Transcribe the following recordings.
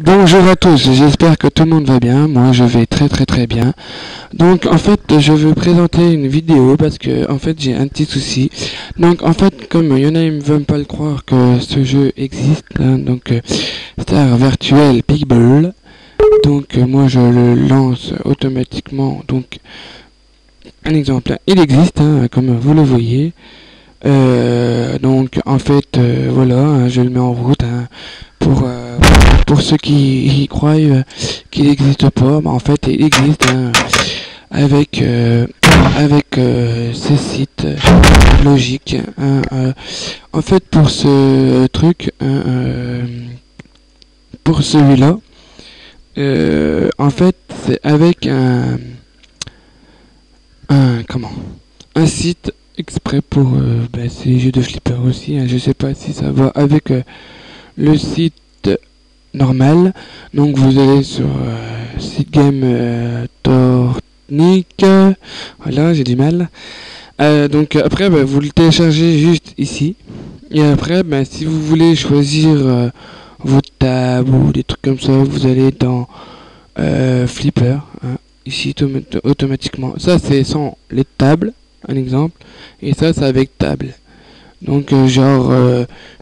Bonjour à tous, j'espère que tout le monde va bien, moi je vais très bien. Donc en fait je veux présenter une vidéo parce que en fait j'ai un petit souci. Donc en fait comme il y en a ils ne veulent pas le croire que ce jeu existe, hein, donc Star Virtual People. Donc moi je le lance automatiquement, donc un exemple, il existe hein, comme vous le voyez. Donc en fait voilà, hein, je le mets en route hein, pour, euh, pour ceux qui y croient qu'il n'existe pas, bah, en fait il existe hein, avec ces sites logiques hein, en fait pour ce truc hein, pour celui-là en fait c'est avec un comment un site exprès pour ces jeux de flipper aussi hein. Je sais pas si ça va avec le site normal. Donc vous allez sur site game Tornic. Voilà, j'ai du mal. Donc après, bah, vous le téléchargez juste ici. Et après, bah, si vous voulez choisir votre table ou des trucs comme ça, vous allez dans Flipper. Hein, ici, automatiquement. Ça, c'est sans les tables, un exemple. Et ça, c'est avec table. Donc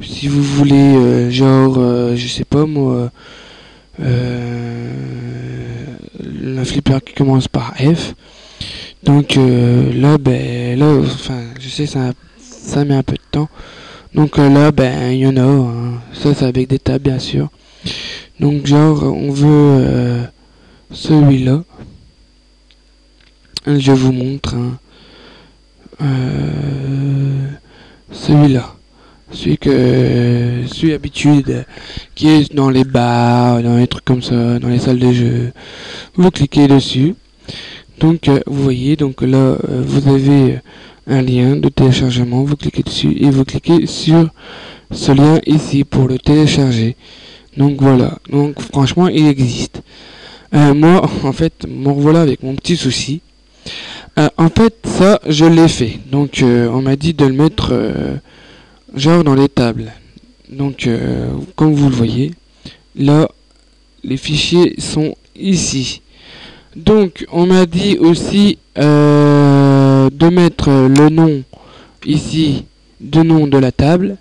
si vous voulez je sais pas moi un flipper qui commence par F. Donc là ben là enfin je sais ça met un peu de temps. Donc là ben il y en a hein. Ça c'est avec des tables bien sûr. Donc on veut celui-là. Je vous montre hein. Celui-là. Celui habitude qui est dans les bars, dans les trucs comme ça, dans les salles de jeu. Vous cliquez dessus. Donc vous voyez, donc là vous avez un lien de téléchargement, vous cliquez dessus et vous cliquez sur ce lien ici pour le télécharger. Donc voilà, donc franchement il existe. Moi en fait, me revoilà avec mon petit souci. En fait ça je l'ai fait. Donc on m'a dit de le mettre dans les tables. Donc comme vous le voyez, là les fichiers sont ici. Donc on m'a dit aussi de mettre le nom ici de nom de la table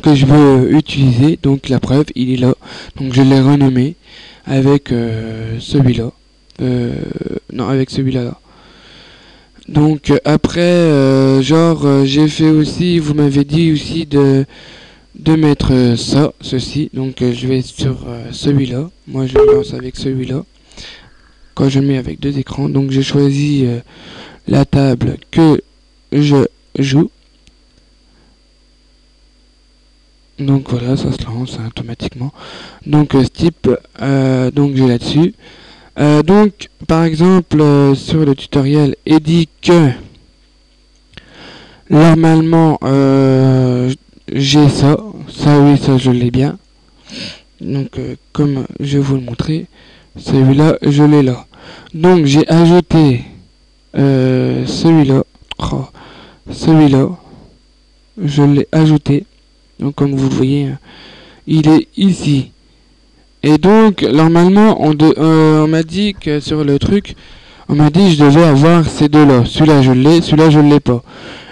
que je veux utiliser. Donc la preuve il est là. Donc je l'ai renommé avec celui-là. Non avec celui-là là. Donc après j'ai fait aussi, vous m'avez dit aussi de mettre ceci. Donc je vais sur celui-là. Moi je le lance avec celui-là. Quand je mets avec deux écrans, donc j'ai choisi la table que je joue. Donc voilà, ça se lance hein, automatiquement. Donc type, donc j'ai là-dessus. Donc par exemple sur le tutoriel, il dit que normalement j'ai ça oui ça je l'ai bien. Donc comme je vais vous le montrer, celui-là je l'ai là. Donc j'ai ajouté celui-là, oh, celui-là, je l'ai ajouté. Donc comme vous le voyez, il est ici. Et donc normalement on m'a dit que sur le truc, on m'a dit que je devais avoir ces deux-là. Celui-là je l'ai, celui-là je ne l'ai pas.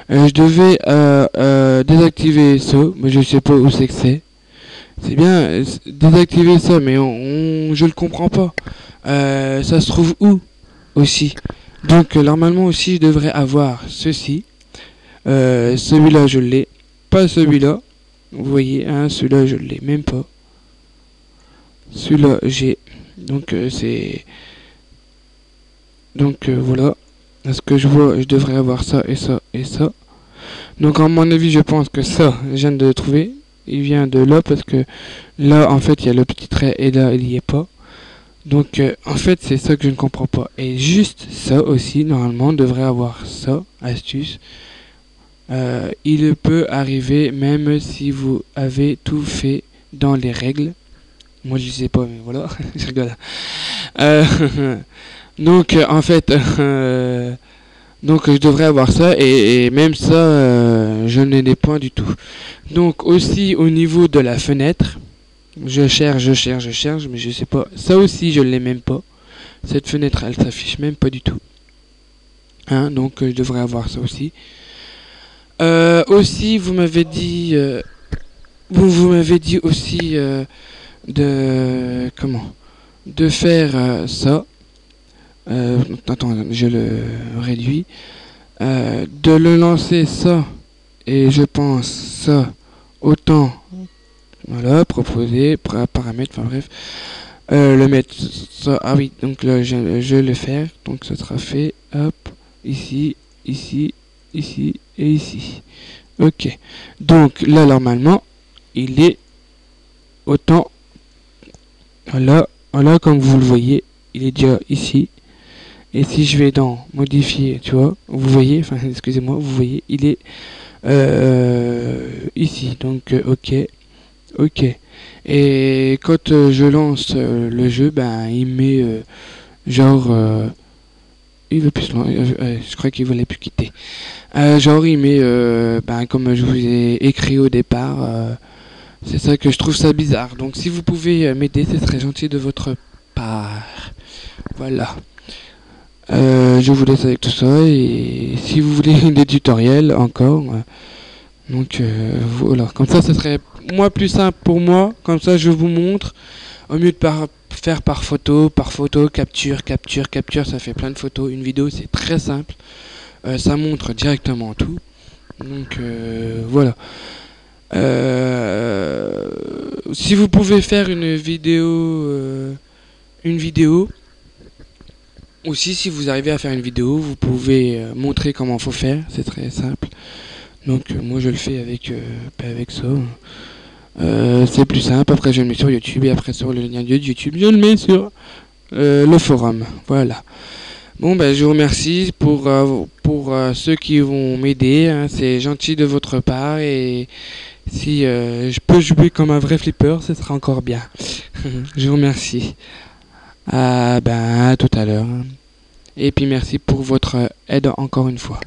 Je devais désactiver ça, mais je sais pas où c'est que c'est. C'est bien désactiver ça, mais je le comprends pas. Ça se trouve où aussi? Donc normalement aussi je devrais avoir ceci. Celui-là je l'ai, pas celui-là. Vous voyez, hein, celui-là je l'ai même pas. Celui-là j'ai. Donc c'est. Donc voilà. À ce que je vois, je devrais avoir ça et ça et ça. Donc à mon avis je pense que ça, je viens de le trouver. Il vient de là parce que là en fait il y a le petit trait et là il n'y est pas. Donc en fait c'est ça que je ne comprends pas. Et juste ça aussi normalement on devrait avoir ça, astuce. Il peut arriver même si vous avez tout fait dans les règles. Moi je ne sais pas mais voilà, je rigole. Donc en fait donc je devrais avoir ça et même ça je ne l'ai point du tout. Donc aussi au niveau de la fenêtre, Je cherche, mais je sais pas. Ça aussi, je l'ai même pas. Cette fenêtre, elle s'affiche même pas du tout. Hein, donc je devrais avoir ça aussi. Aussi, vous m'avez dit, vous m'avez dit aussi de comment, de faire ça. Attends, je le réduis. De le lancer ça et je pense ça autant. Voilà, proposer, paramètres, enfin bref. Le mettre ça. Ah oui, donc là je vais le faire. Donc ça sera fait. Hop, ici, ici, ici et ici. Ok. Donc là normalement, il est autant. Voilà, voilà comme vous le voyez, il est déjà ici. Et si je vais dans modifier, tu vois, vous voyez, enfin excusez-moi, vous voyez, il est ici. Donc ok, ok. Et quand je lance le jeu, ben il met genre il veut plus loin, je crois qu'il voulait plus quitter. Genre il met ben comme je vous ai écrit au départ, c'est ça que je trouve ça bizarre. Donc si vous pouvez m'aider, ce serait gentil de votre part. Voilà. Je vous laisse avec tout ça et si vous voulez des tutoriels encore, donc voilà, comme ça ce serait moi plus simple pour moi, comme ça je vous montre, au mieux de faire par photo, capture, ça fait plein de photos, une vidéo c'est très simple, ça montre directement tout, donc voilà. Si vous pouvez faire une vidéo, aussi, si vous arrivez à faire une vidéo, vous pouvez montrer comment faut faire, c'est très simple. Donc moi je le fais avec ça. C'est plus simple, après je le mets sur YouTube et après sur le lien de YouTube, je le mets sur le forum. Voilà. Bon ben je vous remercie pour ceux qui vont m'aider, hein, c'est gentil de votre part et si je peux jouer comme un vrai flipper, ce sera encore bien. Je vous remercie. À tout à l'heure. Et puis merci pour votre aide encore une fois.